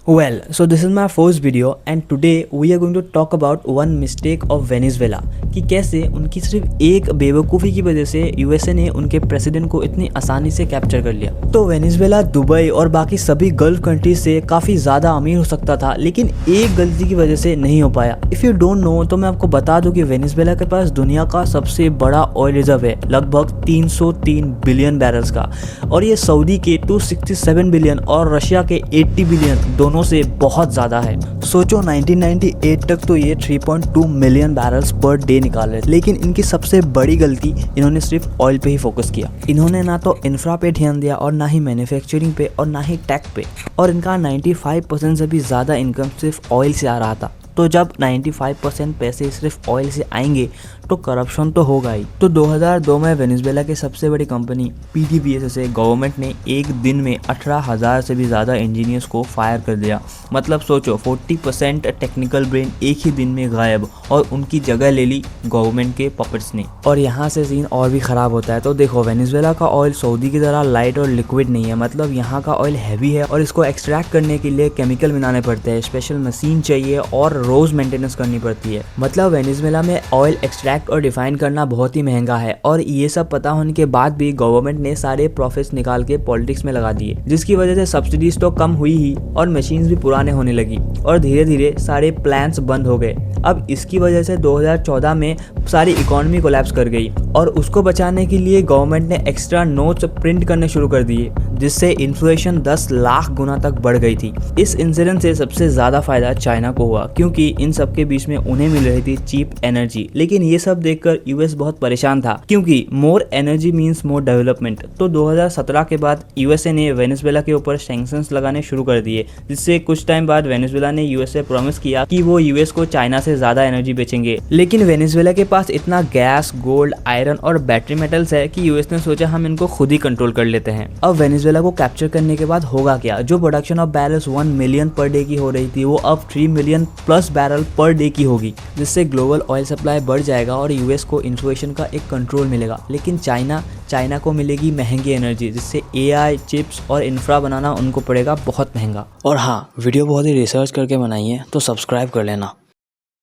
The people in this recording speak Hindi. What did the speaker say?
Well, so this is my first video and today we are going to talk about one mistake of Venezuela कि कैसे उनकी सिर्फ एक बेवकूफ़ी की वजह से यूएसए ने उनके प्रेसिडेंट को इतनी आसानी से कैप्चर कर लिया। तो वेनेजुएला दुबई और बाकी सभी गल्फ कंट्रीज से काफ़ी ज़्यादा अमीर हो सकता था, लेकिन एक गलती की वजह से नहीं हो पाया। इफ़ यू डोंट नो तो मैं आपको बता दूं कि वेनेजुएला के पास दुनिया का सबसे बड़ा ऑयल रिजर्व है, लगभग 303 बिलियन बैरल्स का, और ये सऊदी के 267 बिलियन और रशिया के 80 बिलियन दोनों से बहुत ज़्यादा है। सोचो 1998 तक तो ये 3.2 मिलियन बैरल्स पर डे निकाल रहे थे, लेकिन इनकी सबसे बड़ी गलती इन्होंने सिर्फ ऑयल पे ही फोकस किया। इन्होंने ना तो इंफ्रा पे ध्यान दिया और ना ही मैन्युफैक्चरिंग पे और ना ही टेक पे, और इनका 95% से भी ज़्यादा इनकम सिर्फ ऑयल से आ रहा था। तो जब 95% पैसे सिर्फ ऑयल से आएंगे तो करप्शन तो होगा ही। तो 2002 में वेनेजुएला की सबसे बड़ी कंपनी PDVSA से गवर्नमेंट ने एक दिन में 18,000 से भी ज़्यादा इंजीनियर्स को फायर कर दिया। मतलब सोचो 40% टेक्निकल ब्रेन एक ही दिन में गायब, और उनकी जगह ले ली गवर्नमेंट के पपेट्स ने। और यहाँ से सीन और भी ख़राब होता है। तो देखो, वेनेजुएला का ऑयल सऊदी की तरह लाइट और लिक्विड नहीं है, मतलब यहाँ का ऑयल हैवी है और इसको एक्सट्रैक्ट करने के लिए केमिकल मिलाने पड़ते हैं, स्पेशल मशीन चाहिए और रोज़ मेंटेनेंस करनी पड़ती है। मतलब वेनेजुएला में ऑयल एक्सट्रैक्ट और रिफाइन करना बहुत ही महंगा है, और ये सब पता होने के बाद भी गवर्नमेंट ने सारे प्रॉफिट्स निकाल के पॉलिटिक्स में लगा दिए, जिसकी वजह से सब्सिडीज तो कम हुई ही और मशीन्स भी पुराने होने लगी, और धीरे धीरे सारे प्लान्स बंद हो गए। अब इसकी वजह से 2014 में सारी इकोनॉमी कोलैप्स कर गई, और उसको बचाने के लिए गवर्नमेंट ने एक्स्ट्रा नोट्स प्रिंट करने शुरू कर दिए, जिससे इन्फ्लेशन 10 लाख गुना तक बढ़ गई थी। इस इंसिडेंट से सबसे ज़्यादा फायदा चाइना को हुआ, क्योंकि इन सब के बीच में उन्हें मिल रही थी चीप एनर्जी। लेकिन ये सब देखकर यूएस बहुत परेशान था, क्योंकि more energy means more development. तो 2017 के बाद यूएसए ने वेनेजुएला के ऊपर सैंक्शंस लगाने शुरू कर दिए, जिससे कुछ टाइम बाद वेनेजुएला ने यूएसए प्रॉमिस किया कि वो यूएस को चाइना से ज़्यादा एनर्जी बेचेंगे। लेकिन वेनेजुएला के पास इतना गैस, गोल्ड, आयरन और बैटरी मेटल्स है कि यूएस ने सोचा हम इनको खुद ही कंट्रोल कर लेते हैं। अब वेनेजुएला को कैप्चर करने के बाद होगा क्या? जो production of barrels 1 million per day की हो रही थी, वो अब 3 million plus barrel per day की होगी, जिससे ग्लोबल ऑयल सप्लाई बढ़ जाएगा और यूएस को इन्फ्लेशन का एक कंट्रोल मिलेगा। लेकिन चाइना को मिलेगी महंगी एनर्जी, जिससे AI चिप्स और इंफ्रा बनाना उनको पड़ेगा बहुत महंगा। और हाँ, वीडियो बहुत ही रिसर्च करके बनाई है, तो सब्सक्राइब कर लेना।